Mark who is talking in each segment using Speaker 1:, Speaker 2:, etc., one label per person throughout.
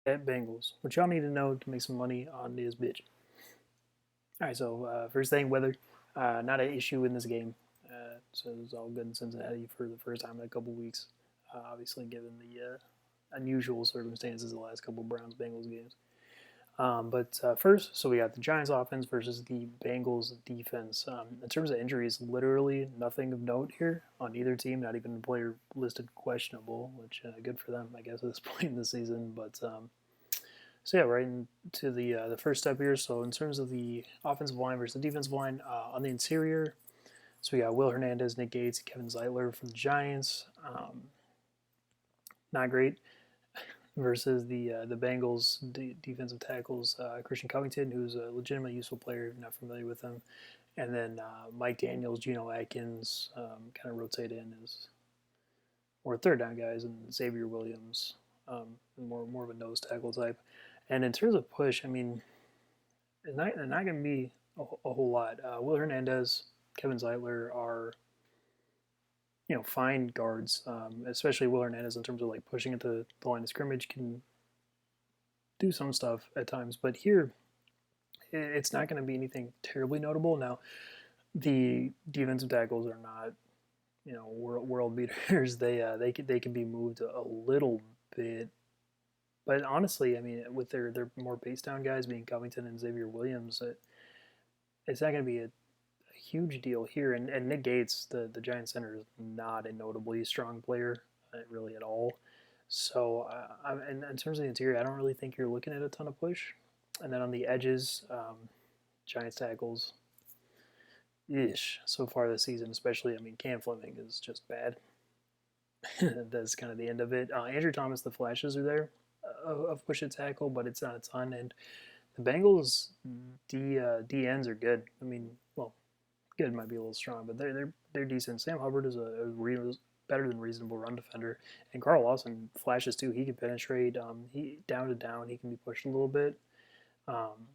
Speaker 1: at Bengals. What y'all need to know to make some money on this bitch. All right, so first thing, weather. Not an issue in this game. So it was all good in Cincinnati for the first time in a couple weeks. Obviously, given the unusual circumstances of the last couple Browns Bengals games. But first, so we got the Giants offense versus the Bengals defense. In terms of injuries, literally nothing of note here on either team. Not even a player listed questionable, which good for them, I guess, at this point in the season. So yeah, right into the first step here. So in terms of the offensive line versus the defensive line, on the interior, so we got Will Hernandez, Nick Gates, Kevin Zeitler from the Giants. Not great versus the Bengals defensive tackles, Christian Covington, who's a legitimate useful player. If you're not familiar with him, and then Mike Daniels, Geno Atkins, kind of rotate in as more third down guys, and Xavier Williams, more of a nose tackle type. And in terms of push, I mean, it's not going to be a whole lot. Will Hernandez, Kevin Zeitler are fine guards, especially Will Hernandez in terms of like pushing at the line of scrimmage can do some stuff at times, but here it's not going to be anything terribly notable. Now the defensive tackles are not world beaters. They can be moved a little bit, but honestly, I mean, with their more base down guys being Covington and Xavier Williams, it's not going to be a huge deal here. And Nick Gates, the Giant center, is not a notably strong player, really at all. So, in terms of the interior, I don't really think you're looking at a ton of push. And then on the edges, Giants tackles, ish, so far this season, especially, I mean, Cam Fleming is just bad. That's kind of the end of it. Andrew Thomas, the flashes are there of push and tackle, but it's not a ton. And the Bengals D ends are good. I mean, well, good might be a little strong, but they're decent. Sam Hubbard is a better than reasonable run defender, and Carl Lawson flashes too. He can penetrate. He down to down, he can be pushed a little bit. Um,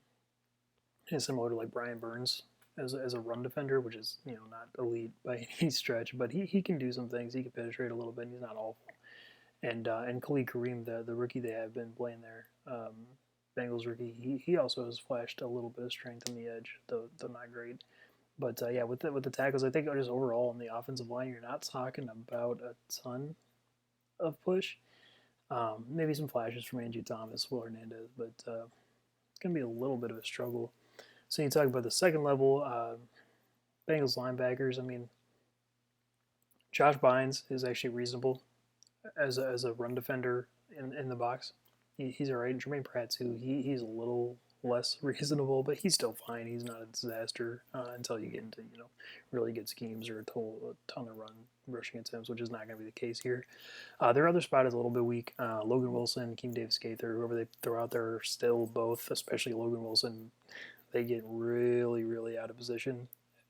Speaker 1: and similar to like Brian Burns as a run defender, which is not elite by any stretch, but he can do some things. He can penetrate a little bit. And he's not awful. And Khalid Kareem, the rookie they have been playing there, Bengals rookie, he also has flashed a little bit of strength on the edge, though not great. But yeah, with the tackles, I think just overall on the offensive line, you're not talking about a ton of push. Maybe some flashes from Andrew Thomas, Will Hernandez, but it's going to be a little bit of a struggle. So you talk about the second level, Bengals linebackers. I mean, Josh Bynes is actually reasonable as a run defender in the box. He's all right. And Jermaine Pratt too. He's a little less reasonable, but he's still fine. He's not a disaster until you get into really good schemes or a ton of rushing attempts, which is not going to be the case here. Their other spot is a little bit weak. Logan Wilson, King Davis Gaither, whoever they throw out there, are still both, especially Logan Wilson. They get really, really out of position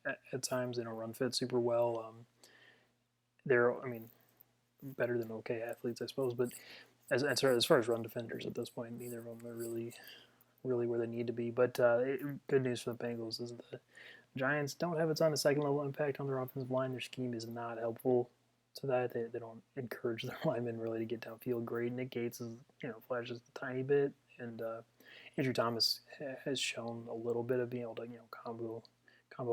Speaker 1: at times. They don't run fit super well. I mean, better than okay athletes, I suppose, but as far as run defenders at this point, neither of them are really where they need to be. But good news for the Bengals is the Giants don't have a ton of second level impact on their offensive line. Their scheme is not helpful to that. They don't encourage their linemen really to get downfield great. Nick Gates is flashes a tiny bit, and Andrew Thomas has shown a little bit of being able to combo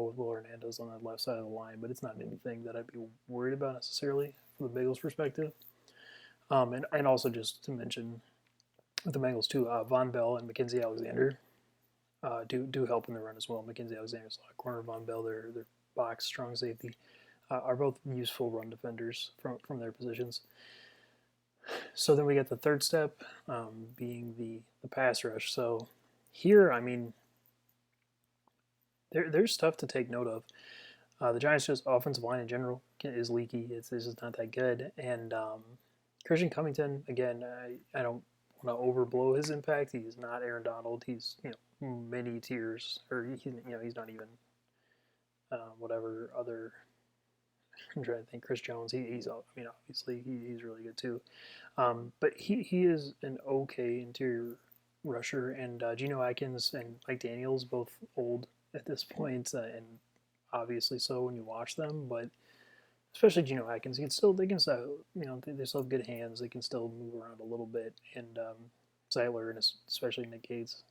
Speaker 1: with Will Hernandez on that left side of the line, but it's not anything that I'd be worried about necessarily from the Bengals' perspective. And also just to mention with the Bengals too, Von Bell and Mackenzie Alexander do help in the run as well. Mackenzie Alexander, slot corner, Von Bell, their box strong safety, are both useful run defenders from their positions. So then we get the third step, being the pass rush. So here, I mean, there's stuff to take note of. The Giants' just offensive line in general is leaky. It's just not that good. And Christian Covington, again, I don't want to overblow his impact. He's not Aaron Donald. He's many tiers, or he's not even whatever other. I'm trying to think. Chris Jones. He's I mean obviously he's really good too. But he is an okay interior rusher, and Geno Atkins and Mike Daniels both old at this point, and obviously so when you watch them, but especially Geno Atkins, they can still they still have good hands. They can still move around a little bit, and Zeitler and especially Nick Gates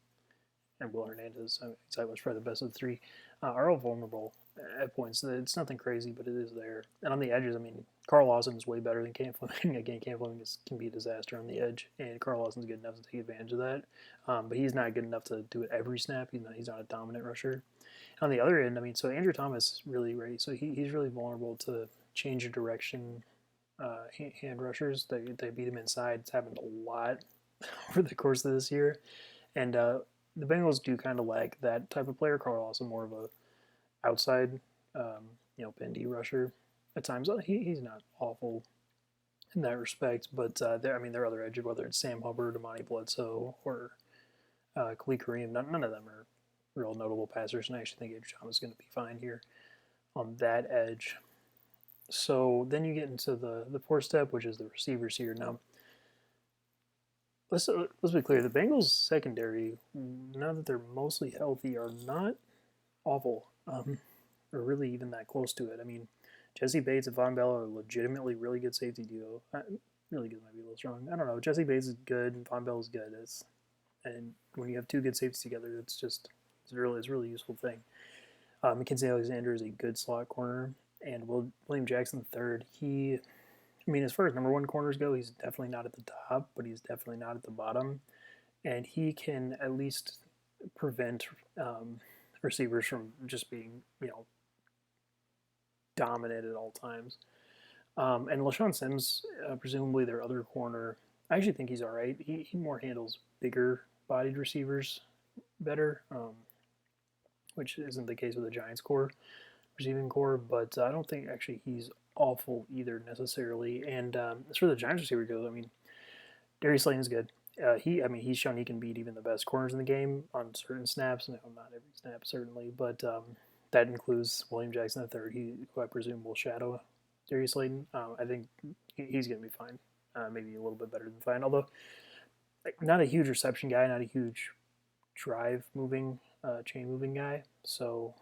Speaker 1: and Will Hernandez. I mean, Zeitler's probably the best of the three. Are all vulnerable at points. It's nothing crazy, but it is there. And on the edges, I mean, Carl Lawson is way better than Cam Fleming. Again, Cam Fleming can be a disaster on the edge, and Carl Lawson's good enough to take advantage of that. But he's not good enough to do it every snap. He's not a dominant rusher. On the other end, I mean, so Andrew Thomas is really ready. So he's really vulnerable to change of direction hand rushers. They beat him inside. It's happened a lot over the course of this year. And the Bengals do kind of lack that type of player. Carl Lawson more of a outside, bendy rusher at times. He's not awful in that respect, but there are other edges, whether it's Sam Hubbard, Amani Bledsoe, or Khalid Kareem. None of them are real notable passers, and I actually think Andrew Thomas is going to be fine here on that edge. So then you get into the fourth step, which is the receivers here. Now, let's be clear. The Bengals secondary, now that they're mostly healthy, are not awful, or really even that close to it. I mean, Jesse Bates and Von Bell are legitimately really good safety duo. Really good might be a little strong. I don't know. Jesse Bates is good, and Von Bell is good. And when you have two good safeties together, it's a really useful thing. Mackenzie Alexander is a good slot corner, and William Jackson III. As far as number one corners go, he's definitely not at the top, but he's definitely not at the bottom, and he can at least prevent receivers from just being, dominant at all times. And LaShawn Sims, presumably their other corner, I actually think he's all right. He more handles bigger-bodied receivers better, which isn't the case with the Giants receiving core, but I don't think actually he's awful either necessarily. And as for the Giants receiver goes, Darius Slayton's good. He's shown he can beat even the best corners in the game on certain snaps. No, not every snap certainly, but that includes William Jackson III, who I presume will shadow Darius Slayton. I think he's going to be fine. Maybe a little bit better than fine, although not a huge reception guy, not a huge chain moving guy. So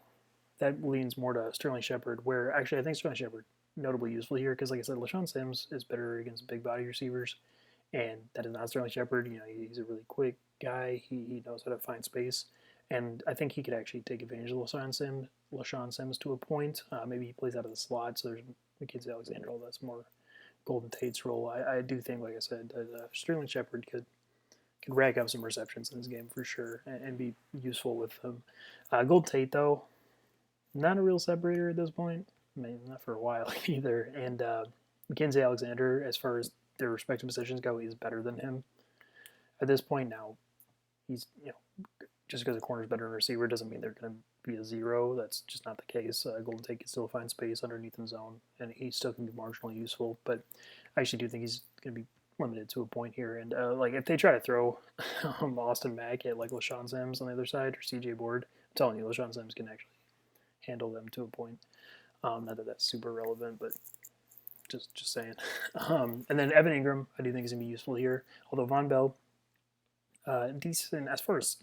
Speaker 1: that leans more to Sterling Shepard, where actually I think Sterling Shepard notably useful here because, like I said, LaShawn Sims is better against big body receivers, and that is not Sterling Shepard. He's a really quick guy. He knows how to find space, and I think he could actually take advantage of LaShawn Sims to a point. Maybe he plays out of the slot, so there's Mackenzie Alexander. That's more Golden Tate's role. I do think, like I said, that Sterling Shepard could rack up some receptions in this game for sure and be useful with them. Golden Tate, though, not a real separator at this point. Not for a while either. And Mackenzie Alexander, as far as their respective positions go, is better than him at this point. Now, he's just because a corner is better than a receiver doesn't mean they're going to be a zero. That's just not the case. Golden Tate can still find space underneath in zone, and he still can be marginally useful. But I actually do think he's going to be limited to a point here. And if they try to throw Austin Mack at LaShawn Sims on the other side or CJ Board, I'm telling you, LaShawn Sims can actually handle them to a point. Not that that's super relevant, but just saying. And then Evan Ingram, I do think is going to be useful here. Although Von Bell, decent as far as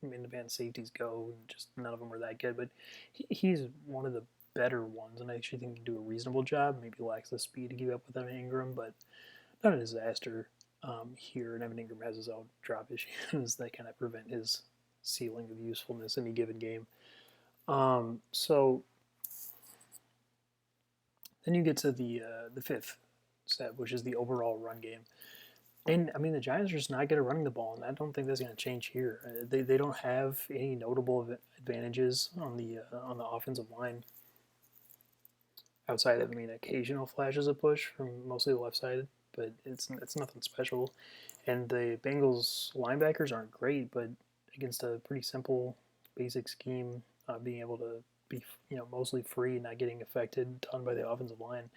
Speaker 1: man-to-man safeties go, just none of them are that good. But he's one of the better ones, and I actually think he can do a reasonable job. Maybe lacks the speed to keep up with Evan Ingram, but not a disaster here. And Evan Ingram has his own drop issues that kind of prevent his ceiling of usefulness in any given game. So then you get to the fifth step, which is the overall run game. And the Giants are just not good at running the ball, and I don't think that's going to change here. They don't have any notable advantages on the offensive line outside of occasional flashes of push from mostly the left side, but it's nothing special. And the Bengals linebackers aren't great, but against a pretty simple, basic scheme, being able to be mostly free, not getting affected a ton by the offensive line,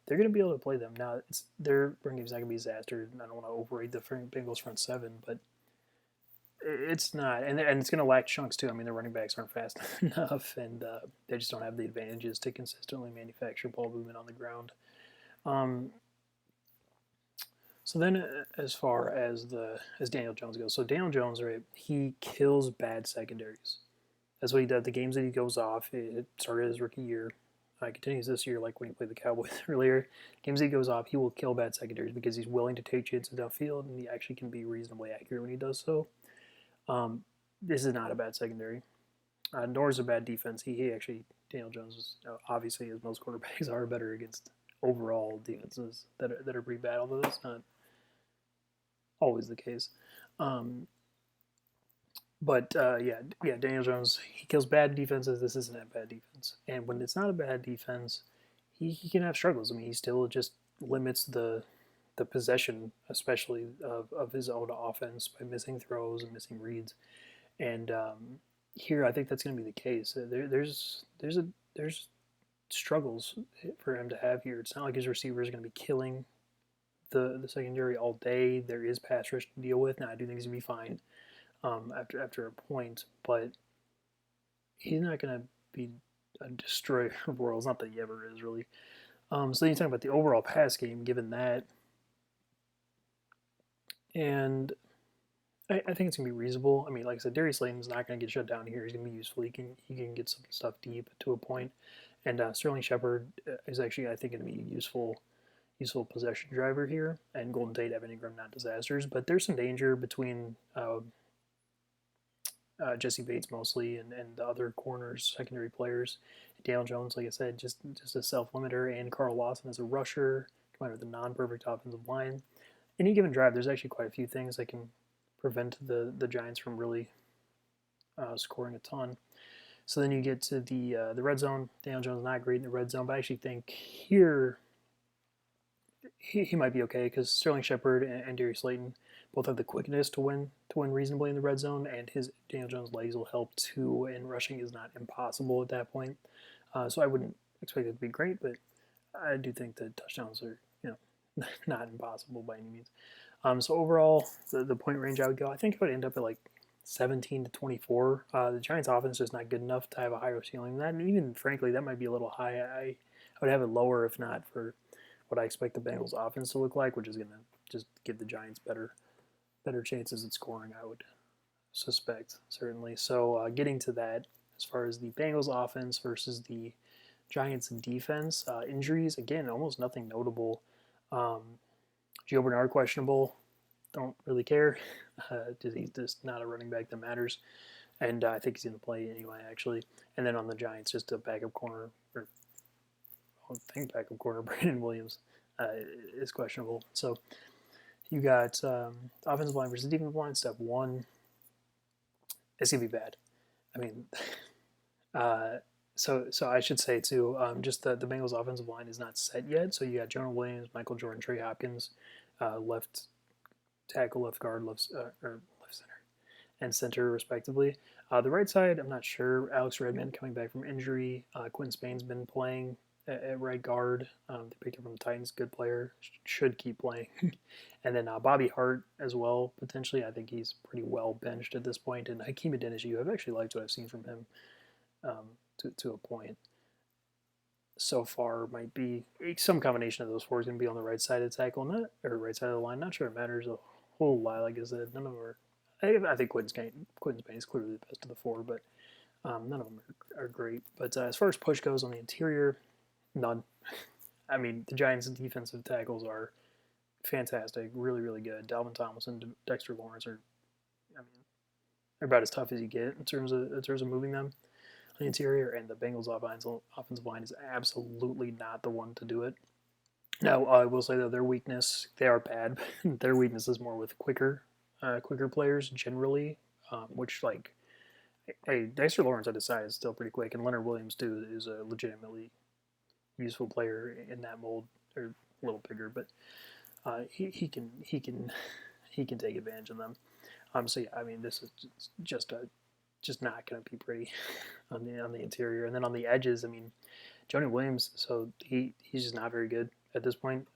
Speaker 1: they're going to be able to play them. Now, their run game's not going to be a disaster. I don't want to overrate the Bengals front seven, but it's not. And it's going to lack chunks, too. Their running backs aren't fast enough, and they just don't have the advantages to consistently manufacture ball movement on the ground. So then as far as Daniel Jones goes, so Daniel Jones, right, he kills bad secondaries. That's what he does. The games that he goes off, it started his rookie year. continues this year, like when he played the Cowboys earlier, games he goes off, he will kill bad secondaries because he's willing to take chances downfield, and he actually can be reasonably accurate when he does so. This is not a bad secondary, nor is a bad defense. He actually, Daniel Jones is obviously, as most quarterbacks are, better against overall defenses that are pretty bad, although that's not always the case. But Daniel Jones, he kills bad defenses. This isn't a bad defense, and when it's not a bad defense, he can have struggles. I mean, he still just limits the possession, especially of his own offense, by missing throws and missing reads. And here, I think that's going to be the case. There's struggles for him to have here. It's not like his receivers are going to be killing the secondary all day. There is pass rush to deal with. Now, I do think he's going to be fine after a point, but he's not going to be a destroyer of worlds. Not that he ever is, really. So then you talk about the overall pass game, given that, and I think it's gonna be reasonable. I mean, like I said, Darius Slayton's not gonna get shut down here. He's gonna be useful. He can get some stuff deep to a point, and Sterling Shepard is actually, I think, gonna be useful possession driver here. And Golden Tate, Evan Ingram, not disasters, but there's some danger between Jesse Bates mostly and the other corners, secondary players. Daniel Jones, like I said, just a self-limiter, and Carl Lawson as a rusher, combined with a non-perfect offensive line. Any given drive, there's actually quite a few things that can prevent the Giants from really scoring a ton. So then you get to the red zone. Daniel Jones not great in the red zone, but I actually think here he might be okay because Sterling Shepard and Darius Slayton both have the quickness to win reasonably in the red zone, and his Daniel Jones' legs will help too. And rushing is not impossible at that point, so I wouldn't expect it to be great, but I do think the touchdowns are not impossible by any means. So overall, the point range I would go, I think I would end up at like 17 to 24. The Giants' offense is just not good enough to have a higher ceiling than that, and even frankly, that might be a little high. I would have it lower if not for what I expect the Bengals' offense to look like, which is going to just give the Giants better chances at scoring, I would suspect, certainly. So getting to that, as far as the Bengals' offense versus the Giants' defense, injuries, again, almost nothing notable. Gio Bernard questionable. Don't really care. He's just not a running back that matters. And I think he's going to play anyway, actually. And then on the Giants, just a backup corner, or I think backup corner, Brandon Williams is questionable. So you got offensive line versus defensive line, step one. It's going to be bad. I mean, so I should say, too, just the Bengals' offensive line is not set yet. So you got Jonah Williams, Michael Jordan, Trey Hopkins, left tackle, left guard, left center, and center, respectively. The right side, I'm not sure. Alex Redmond coming back from injury. Quentin Spain's been playing at right guard. They picked him from the Titans, good player, should keep playing. And then Bobby Hart as well, potentially. I think he's pretty well benched at this point. And Hakeem Adeniji, I've actually liked what I've seen from him to a point. So far, might be some combination of those four is going to be on the right side of the tackle, or right side of the line. Not sure it matters a whole lot. Like I said, none of them are. I think Quentin Spain is clearly the best of the four, but none of them are great. But as far as push goes on the interior, none. I mean, the Giants' defensive tackles are fantastic, really, really good. Dalvin Tomlinson, Dexter Lawrence are, I mean, they're about as tough as you get in terms of moving them on the interior. And the Bengals' offensive line is absolutely not the one to do it. Now, I will say that their weakness, they are bad. But their weakness is more with quicker players generally, which hey, Dexter Lawrence at his side is still pretty quick, and Leonard Williams too is a legitimately useful player in that mold, or a little bigger, but he can take advantage of them. So yeah, I mean, this is just not going to be pretty on the interior, and then on the edges, I mean, Jonah Williams, so he's just not very good at this point.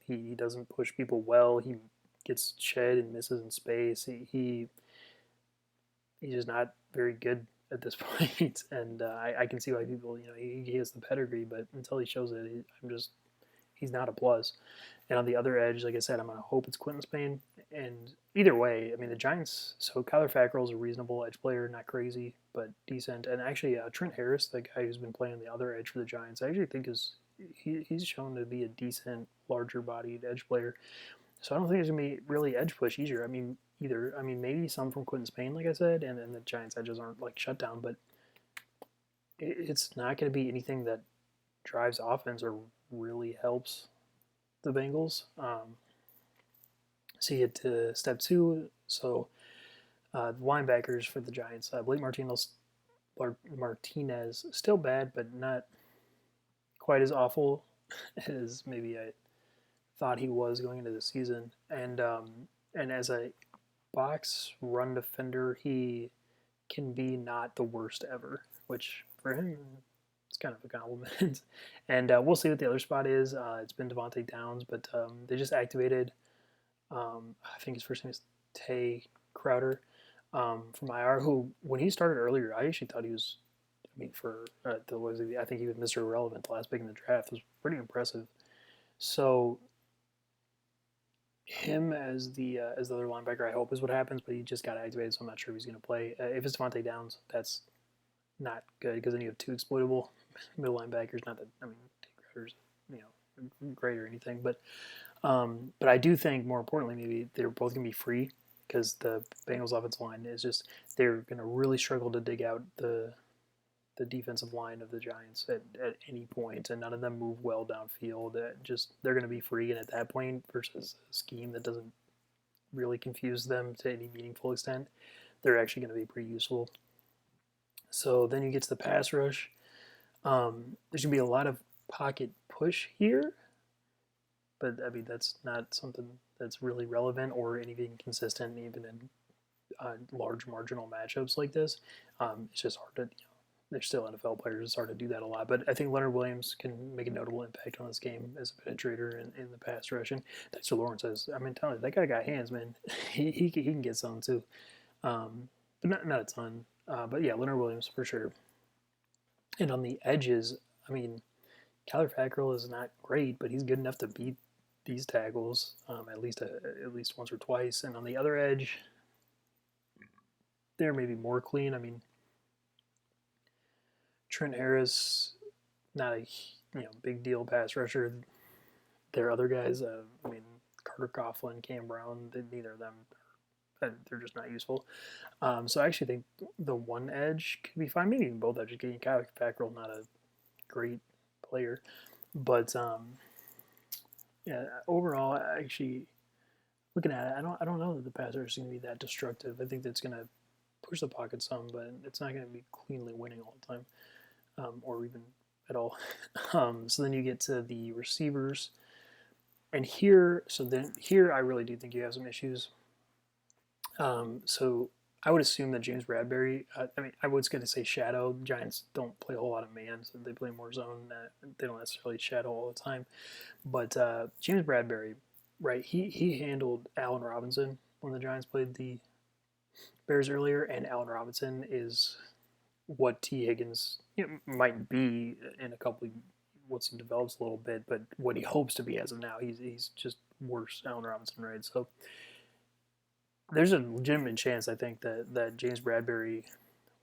Speaker 1: He doesn't push people well. He gets shed and misses in space. He's just not very good at this point, and I can see why people, he has the pedigree, but until he shows it, he's not a plus. And on the other edge, like I said, I'm gonna hope it's Quentin Spain, And either way, I mean, the Giants, so Kyler Fackrell is a reasonable edge player, not crazy, but decent. And actually, Trent Harris, the guy who's been playing the other edge for the Giants, I actually think he's shown to be a decent, larger bodied edge player. So I don't think there's going to be really edge push either. I mean, maybe some from Quentin Spain, like I said, and then the Giants' edges aren't like shut down, but it's not going to be anything that drives offense or really helps the Bengals. See it to step two. So the linebackers for the Giants, Blake Martinez, still bad, but not quite as awful as maybe I thought he was going into the season. And as a box run defender, he can be not the worst ever, which for him it's kind of a compliment. And we'll see what the other spot is. It's been Devontae Downs, but they just activated. I think his first name is Tay Crowder from IR. Who, when he started earlier, I actually thought he was. I mean, for I think he was Mr. Irrelevant, the last pick in the draft. It was pretty impressive. So him as the other linebacker, I hope is what happens. But he just got activated, so I'm not sure if he's going to play. If it's Devontae Downs, that's not good because then you have two exploitable middle linebackers. Not that I mean, Tay Crowder's great or anything, but I do think more importantly, maybe they're both going to be free because the Bengals offensive line is just they're going to really struggle to dig out the defensive line of the Giants at any point, and none of them move well downfield. They're going to be free, and at that point, versus a scheme that doesn't really confuse them to any meaningful extent, they're actually going to be pretty useful. So then you get to the pass rush. There's going to be a lot of pocket push here, but I mean that's not something that's really relevant or anything consistent even in large marginal matchups like this. It's just hard to, they're still NFL players. It's hard to do that a lot, but I think Leonard Williams can make a notable impact on this game as a penetrator in the pass rush. And Dexter Lawrence says, I mean, telling you, that guy got hands, man. he can get some too, but not a ton. But yeah, Leonard Williams for sure. And on the edges, I mean, Kyler Fackrell is not great, but he's good enough to beat these tackles at least once or twice. And on the other edge, they're maybe more clean. I mean, Trent Harris, not a big deal pass rusher. Their other guys, I mean, Carter Coughlin, Cam Brown, neither of them, they're just not useful. So I actually think the one edge could be fine. Maybe even both edges. Getting Kyler Fackrell, not a great player, but yeah, overall, actually looking at it, I don't know that the pass rush is going to be that destructive. I think that's going to push the pocket some, but it's not going to be cleanly winning all the time, or even at all. So then you get to the receivers, and here I really do think you have some issues. So I would assume that James Bradbury, I was going to say shadow. Giants don't play a whole lot of man, so they play more zone. They don't necessarily shadow all the time. But James Bradbury, right, he handled Allen Robinson when the Giants played the Bears earlier, and Allen Robinson is what T. Higgins might be in a couple of, once he develops a little bit, but what he hopes to be as of now. He's just worse Allen Robinson, right? So there's a legitimate chance, I think, that James Bradbury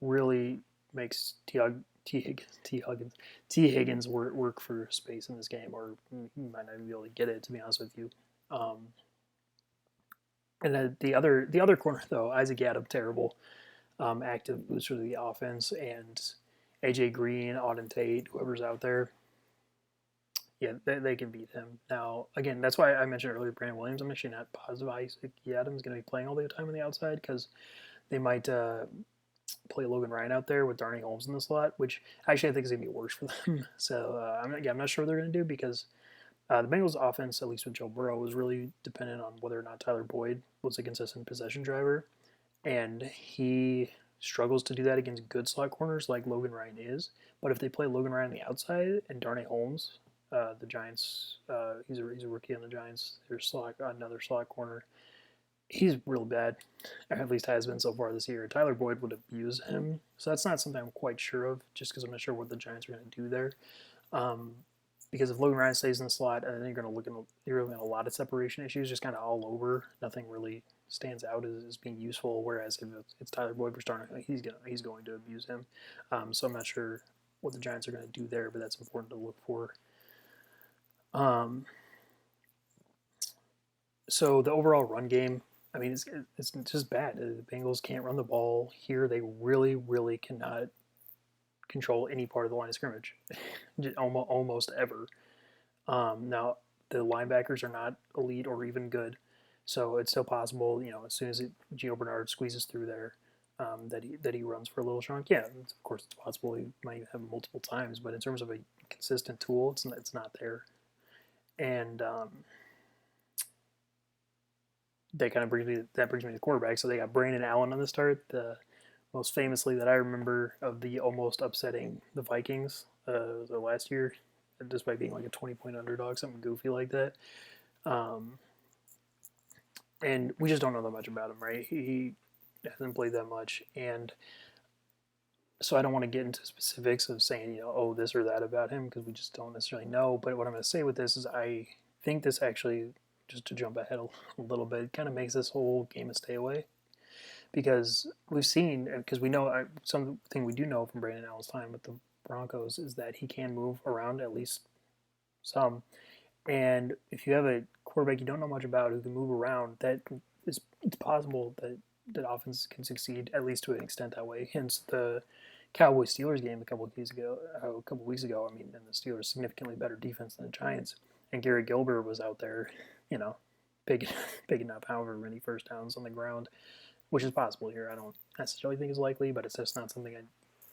Speaker 1: really makes T. Higgins work for space in this game, or he might not even be able to get it, to be honest with you. And then the other corner, though, Isaac Yiadom, terrible, active booster of the offense, and AJ Green, Auden Tate, whoever's out there, yeah, they can beat him. Now, again, that's why I mentioned earlier Brandon Williams. I'm actually not positive Isaac Yiadom is going to be playing all the time on the outside because they might play Logan Ryan out there with Darnay Holmes in the slot, which actually I think is going to be worse for them. So I'm not sure what they're going to do because the Bengals' offense, at least with Joe Burrow, was really dependent on whether or not Tyler Boyd was a consistent possession driver, and he struggles to do that against good slot corners like Logan Ryan is. But if they play Logan Ryan on the outside and Darnay Holmes, the Giants, he's a rookie on the Giants. There's another slot corner. He's real bad, or at least has been so far this year. Tyler Boyd would abuse him, so that's not something I'm quite sure of, just because I'm not sure what the Giants are going to do there. because if Logan Ryan stays in the slot, I think you're looking at a lot of separation issues, just kind of all over. Nothing really stands out as being useful. Whereas if it's Tyler Boyd for starting, he's going to abuse him. So I'm not sure what the Giants are going to do there, but that's important to look for. So the overall run game, I mean, it's just bad. The Bengals can't run the ball here. They really, really cannot control any part of the line of scrimmage, almost ever. Now the linebackers are not elite or even good, so it's still possible. As soon as Gio Bernard squeezes through there, that he runs for a little chunk. Yeah, of course it's possible. He might have multiple times, but in terms of a consistent tool, it's not there. And that kind of brings me to the quarterback. So they got Brandon Allen on the start. The most famously that I remember of the almost upsetting the Vikings the last year, despite being like a 20-point underdog, something goofy like that. And we just don't know that much about him, right? He hasn't played that much, and so I don't want to get into specifics of saying, oh, this or that about him, because we just don't necessarily know. But what I'm going to say with this is I think this actually, just to jump ahead a little bit, kind of makes this whole game a stay away. Because we've seen, because we know, something we do know from Brandon Allen's time with the Broncos is that he can move around at least some. And if you have a quarterback you don't know much about who can move around, it's possible that offense can succeed at least to an extent that way. Hence the Cowboys Steelers game a couple of weeks ago. I mean, and the Steelers significantly better defense than the Giants, and Gary Gilbert was out there, big enough, however many first downs on the ground, which is possible here. I don't necessarily think is likely, but it's just not something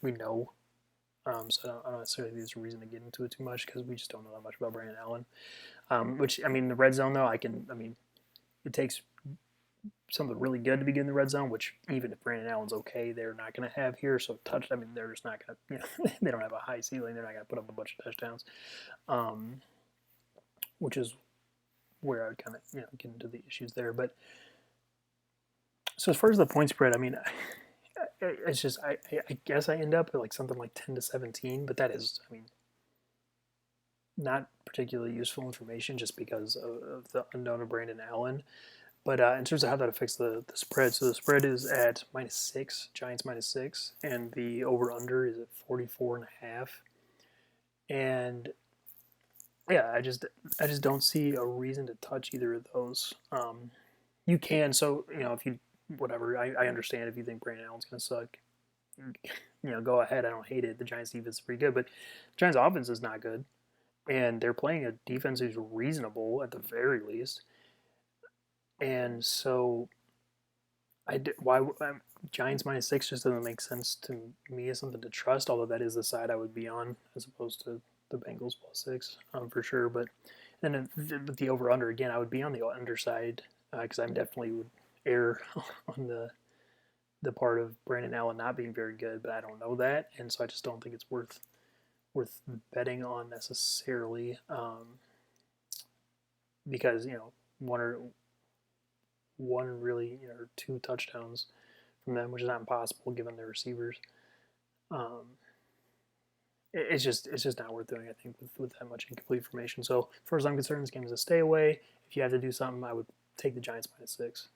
Speaker 1: we know. So I don't necessarily think there's a reason to get into it too much because we just don't know that much about Brandon Allen. Which, I mean, the red zone, though, it takes something really good to be in the red zone, which even if Brandon Allen's okay, they're not going to have here. So they're just not going to, they don't have a high ceiling. They're not going to put up a bunch of touchdowns, which is where I would kind of, get into the issues there. But so as far as the point spread, I mean, it's just I guess I end up at like something like 10-17, but that is, I mean, not particularly useful information just because of the unknown of Brandon Allen. But in terms of how that affects the spread, so the spread is at -6, Giants -6, and the over/under is at 44.5. And yeah, I just don't see a reason to touch either of those. You can, so if you whatever, I understand if you think Brandon Allen's going to suck. Go ahead. I don't hate it. The Giants defense is pretty good, but the Giants offense is not good, and they're playing a defense who's reasonable at the very least. And so, Giants -6 just doesn't make sense to me as something to trust. Although that is the side I would be on as opposed to the Bengals +6 for sure. But then with the over under again, I would be on the underside because I definitely would err on the part of Brandon Allen not being very good, but I don't know that, and so I just don't think it's worth betting on necessarily because one really or two touchdowns from them, which is not impossible given their receivers. It's just not worth doing, I think, with that much incomplete information. So as far as I'm concerned, this game is a stay away. If you have to do something, I would take the Giants -6.